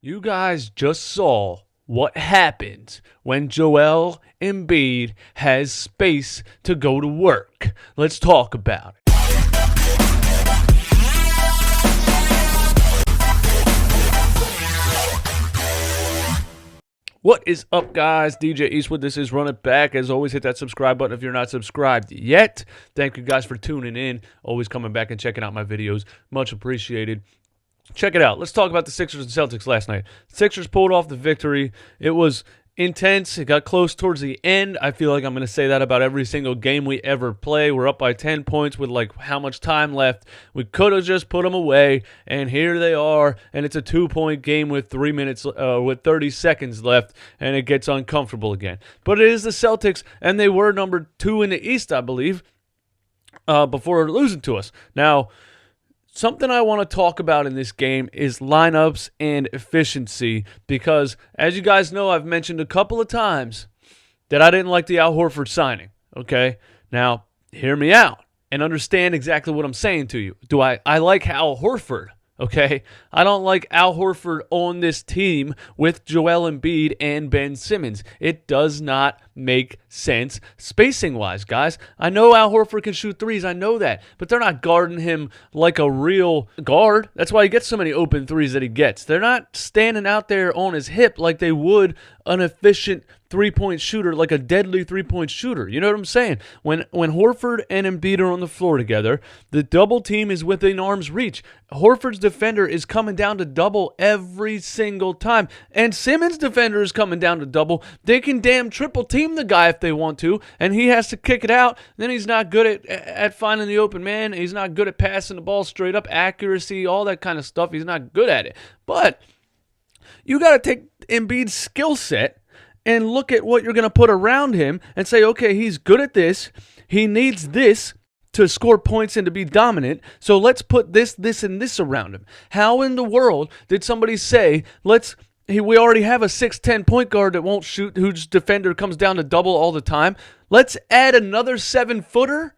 You guys just saw what happens when Joel Embiid has space to go to work. Let's talk about it. What is up, guys? DJ Eastwood. This is Run It Back. As always, hit that subscribe button if you're not subscribed yet. Thank you guys for tuning in. Always coming back and checking out my videos. Much appreciated. Check it out. Let's talk about the Sixers and Celtics last night. Sixers pulled off the victory. It was intense. It got close towards the end. I feel like I'm going to say that about every single game we ever play. We're up by 10 points with like how much time left. We could have just put them away, and here they are, and it's a 2-point game with 30 seconds left, and it gets uncomfortable again. But it is the Celtics, and they were number 2 in the East, I believe, before losing to us. Now, something I want to talk about in this game is lineups and efficiency because, as you guys know, I've mentioned a couple of times that I didn't like the Al Horford signing, okay? Now, hear me out and understand exactly what I'm saying to you. I like Al Horford, okay? I don't like Al Horford on this team with Joel Embiid and Ben Simmons. It does not make sense spacing-wise, guys. I know Al Horford can shoot threes. I know that. But they're not guarding him like a real guard. That's why he gets so many open threes that he gets. They're not standing out there on his hip like they would an efficient three-point shooter, like a deadly three-point shooter. You know what I'm saying? When Horford and Embiid are on the floor together, the double team is within arm's reach. Horford's defender is coming down to double every single time. And Simmons' defender is coming down to double. They can damn triple team the guy if they want to, and he has to kick it out. Then he's not good at finding the open man. He's not good at passing the ball straight up, accuracy, all that kind of stuff. He's not good at it. But you got to take Embiid's skill set and look at what you're going to put around him and say, okay, he's good at this. He needs this to score points and to be dominant. So let's put this, and this around him. How in the world did somebody say, we already have a 6'10" point guard that won't shoot, whose defender comes down to double all the time. Let's add another 7-footer.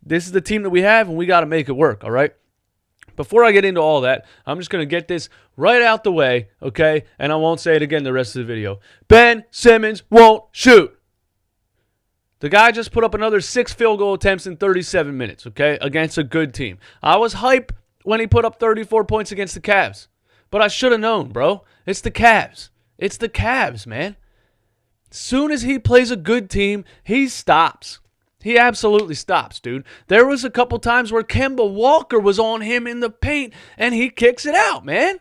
This is the team that we have, and we got to make it work, all right? Before I get into all that, I'm just going to get this right out the way, okay? And I won't say it again the rest of the video. Ben Simmons won't shoot. The guy just put up another 6 field goal attempts in 37 minutes, okay, against a good team. I was hype when he put up 34 points against the Cavs. But I should have known, bro. It's the Cavs. It's the Cavs, man. As soon as he plays a good team, he stops. He absolutely stops, dude. There was a couple times where Kemba Walker was on him in the paint, and he kicks it out, man.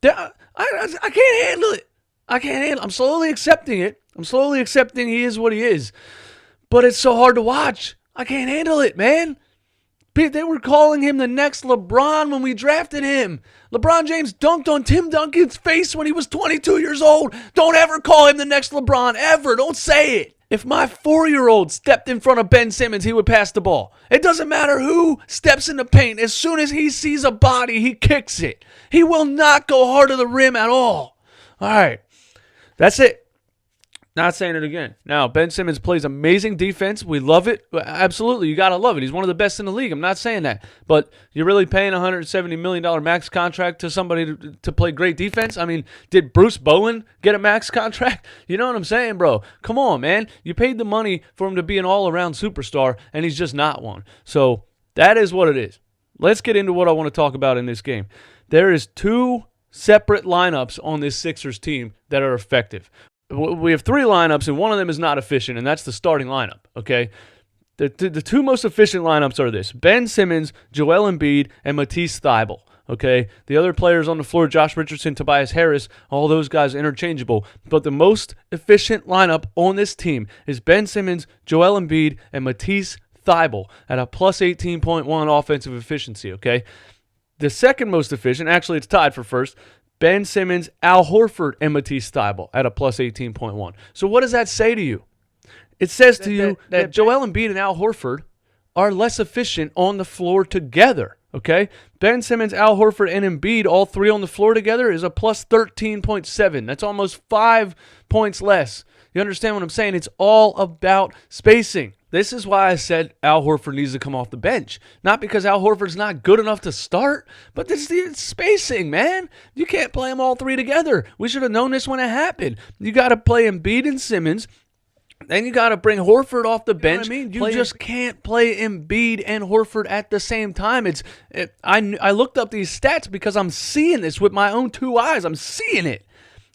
I can't handle it. I can't handle it. I'm slowly accepting it. I'm slowly accepting he is what he is. But it's so hard to watch. I can't handle it, man. They were calling him the next LeBron when we drafted him. LeBron James dunked on Tim Duncan's face when he was 22 years old. Don't ever call him the next LeBron, ever. Don't say it. If my 4-year-old stepped in front of Ben Simmons, he would pass the ball. It doesn't matter who steps in the paint. As soon as he sees a body, he kicks it. He will not go hard to the rim at all. All right. That's it. Not saying it again. Now, Ben Simmons plays amazing defense. We love it. Absolutely. You got to love it. He's one of the best in the league. I'm not saying that. But you're really paying a $170 million max contract to somebody to play great defense? I mean, did Bruce Bowen get a max contract? You know what I'm saying, bro? Come on, man. You paid the money for him to be an all-around superstar, and he's just not one. So that is what it is. Let's get into what I want to talk about in this game. There is 2 separate lineups on this Sixers team that are effective. We have 3 lineups, and one of them is not efficient, and that's the starting lineup, okay? The 2 most efficient lineups are this: Ben Simmons, Joel Embiid, and Matisse Thybulle, okay? The other players on the floor, Josh Richardson, Tobias Harris, all those guys interchangeable. But the most efficient lineup on this team is Ben Simmons, Joel Embiid, and Matisse Thybulle at a plus 18.1 offensive efficiency, okay? The second most efficient, actually it's tied for first, Ben Simmons, Al Horford, and Matisse Thybulle at a plus 18.1. So what does that say to you? It says to you that Joel Embiid and Al Horford are less efficient on the floor together, okay? Ben Simmons, Al Horford, and Embiid, all 3 on the floor together, is a plus 13.7. That's almost 5 points less. You understand what I'm saying? It's all about spacing. This is why I said Al Horford needs to come off the bench. Not because Al Horford's not good enough to start, but it's the spacing, man. You can't play them all three together. We should have known this when it happened. You got to play Embiid and Simmons. Then you got to bring Horford off the bench. You just can't play Embiid and Horford at the same time. I looked up these stats because I'm seeing this with my own two eyes. I'm seeing it.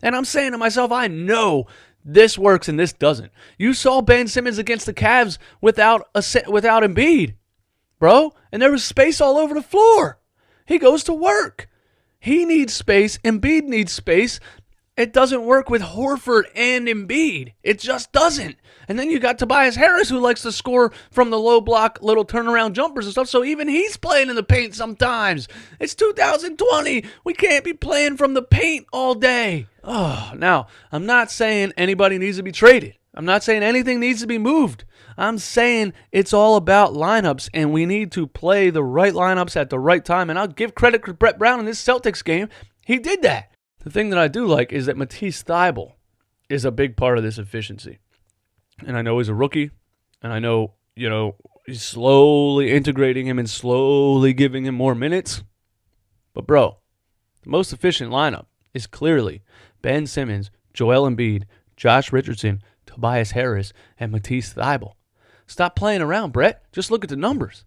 And I'm saying to myself, I know this works and this doesn't. You saw Ben Simmons against the Cavs without Embiid, bro. And there was space all over the floor. He goes to work. He needs space. Embiid needs space. It doesn't work with Horford and Embiid. It just doesn't. And then you got Tobias Harris, who likes to score from the low block, little turnaround jumpers and stuff. So even he's playing in the paint sometimes. It's 2020. We can't be playing from the paint all day. Oh, now, I'm not saying anybody needs to be traded. I'm not saying anything needs to be moved. I'm saying it's all about lineups, and we need to play the right lineups at the right time. And I'll give credit to Brett Brown in this Celtics game. He did that. The thing that I do like is that Matisse Thybulle is a big part of this efficiency. And I know he's a rookie, and I know, he's slowly integrating him and slowly giving him more minutes. But, bro, the most efficient lineup is clearly Ben Simmons, Joel Embiid, Josh Richardson, Tobias Harris, and Matisse Thybulle. Stop playing around, Brett. Just look at the numbers.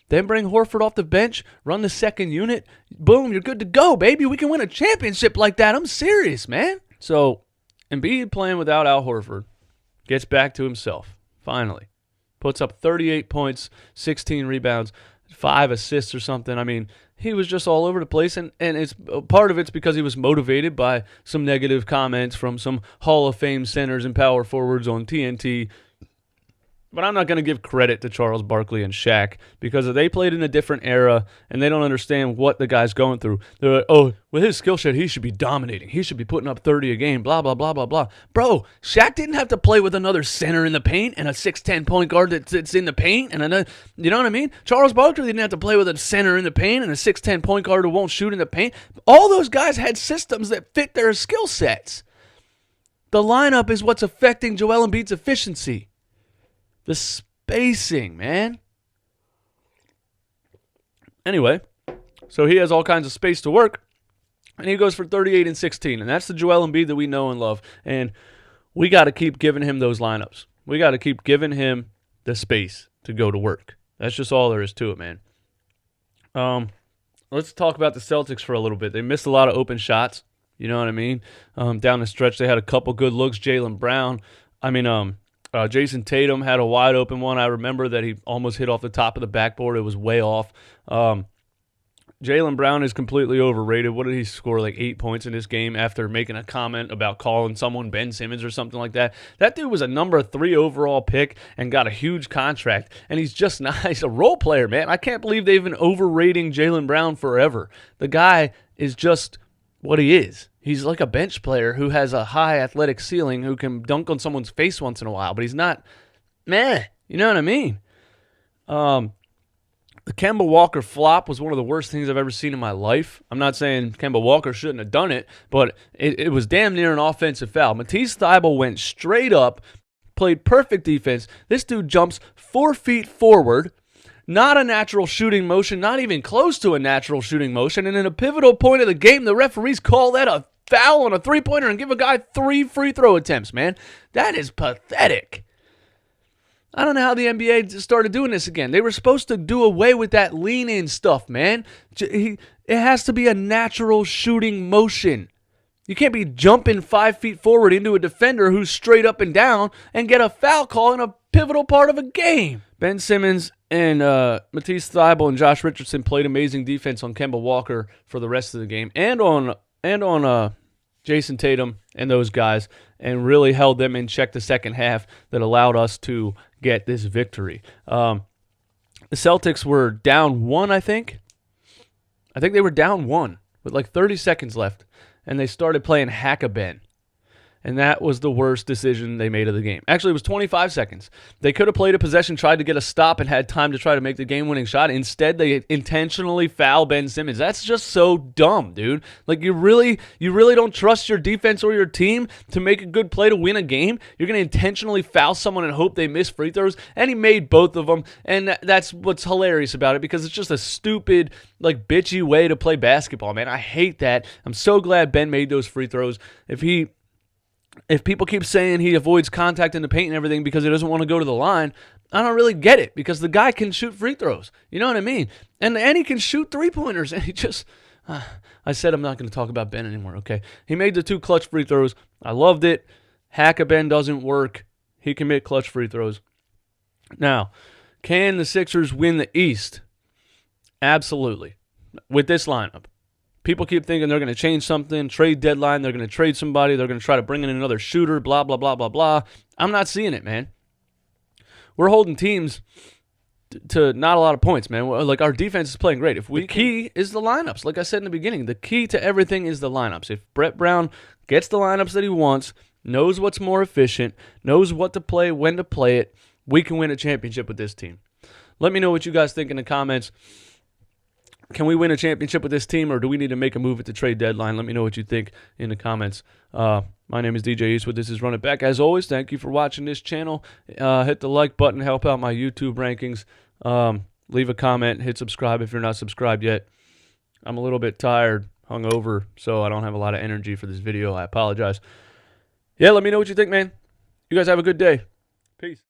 Then bring Horford off the bench, run the second unit. Boom, you're good to go, baby. We can win a championship like that. I'm serious, man. So, Embiid playing without Al Horford gets back to himself, finally. Puts up 38 points, 16 rebounds, 5 assists or something. I mean, he was just all over the place, and it's part of it's because he was motivated by some negative comments from some Hall of Fame centers and power forwards on TNT. But I'm not going to give credit to Charles Barkley and Shaq because they played in a different era and they don't understand what the guy's going through. They're like, oh, with his skill set, he should be dominating. He should be putting up 30 a game, blah, blah, blah, blah, blah. Bro, Shaq didn't have to play with another center in the paint and a 6'10 point guard that's in the paint. And another, you know what I mean? Charles Barkley didn't have to play with a center in the paint and a 6'10 point guard who won't shoot in the paint. All those guys had systems that fit their skill sets. The lineup is what's affecting Joel Embiid's efficiency. The spacing, man. Anyway, so he has all kinds of space to work, and he goes for 38 and 16, and that's the Joel Embiid that we know and love, and we got to keep giving him those lineups. We got to keep giving him the space to go to work. That's just all there is to it, man. Let's talk about the Celtics for a little bit. They missed a lot of open shots, you know what I mean? Down the stretch, they had a couple good looks. Jason Tatum had a wide open one. I remember that he almost hit off the top of the backboard. It was way off. Jaylen Brown is completely overrated. What did he score, like 8 points in this game after making a comment about calling someone Ben Simmons or something like that? That dude was a number 3 overall pick and got a huge contract, and he's just not. He's a role player, man. I can't believe they've been overrating Jaylen Brown forever. The guy is just what he is. He's like a bench player who has a high athletic ceiling who can dunk on someone's face once in a while, but he's not, meh, you know what I mean? The Kemba Walker flop was one of the worst things I've ever seen in my life. I'm not saying Kemba Walker shouldn't have done it, but it was damn near an offensive foul. Matisse Thybulle went straight up, played perfect defense. This dude jumps 4 feet forward, not a natural shooting motion, not even close to a natural shooting motion. And in a pivotal point of the game, the referees call that a foul on a three-pointer and give a guy 3 free throw attempts, man. That is pathetic. I don't know how the NBA started doing this again. They were supposed to do away with that lean-in stuff, man. It has to be a natural shooting motion. You can't be jumping 5 feet forward into a defender who's straight up and down and get a foul call in a pivotal part of a game. Ben Simmons and Matisse Thybulle and Josh Richardson played amazing defense on Kemba Walker for the rest of the game and on Jason Tatum and those guys, and really held them in check the second half that allowed us to get this victory. The Celtics were down 1, I think. I think they were down 1 with like 30 seconds left, and they started playing hack-a-ben. And that was the worst decision they made of the game. Actually, it was 25 seconds. They could have played a possession, tried to get a stop, and had time to try to make the game-winning shot. Instead, they intentionally foul Ben Simmons. That's just so dumb, dude. Like, you really don't trust your defense or your team to make a good play to win a game? You're going to intentionally foul someone and hope they miss free throws? And he made both of them, and that's what's hilarious about it, because it's just a stupid, like, bitchy way to play basketball, man. I hate that. I'm so glad Ben made those free throws. If people keep saying he avoids contact in the paint and everything because he doesn't want to go to the line, I don't really get it, because the guy can shoot free throws. You know what I mean? And he can shoot three-pointers, and he just... I said I'm not going to talk about Ben anymore, okay? He made the 2 clutch free throws. I loved it. Hack a Ben doesn't work. He can make clutch free throws. Now, can the Sixers win the East? Absolutely. With this lineup. People keep thinking they're going to change something, trade deadline, they're going to trade somebody, they're going to try to bring in another shooter, blah, blah, blah, blah, blah. I'm not seeing it, man. We're holding teams to not a lot of points, man. Like, our defense is playing great. The key is the lineups. Like I said in the beginning, the key to everything is the lineups. If Brett Brown gets the lineups that he wants, knows what's more efficient, knows what to play, when to play it, we can win a championship with this team. Let me know what you guys think in the comments. Can we win a championship with this team, or do we need to make a move at the trade deadline? Let me know what you think in the comments. My name is DJ Eastwood. This is Run It Back. As always, thank you for watching this channel. Hit the like button, help out my YouTube rankings. Leave a comment, hit subscribe if you're not subscribed yet. I'm a little bit tired, hungover, so I don't have a lot of energy for this video. I apologize. Yeah, let me know what you think, man. You guys have a good day. Peace.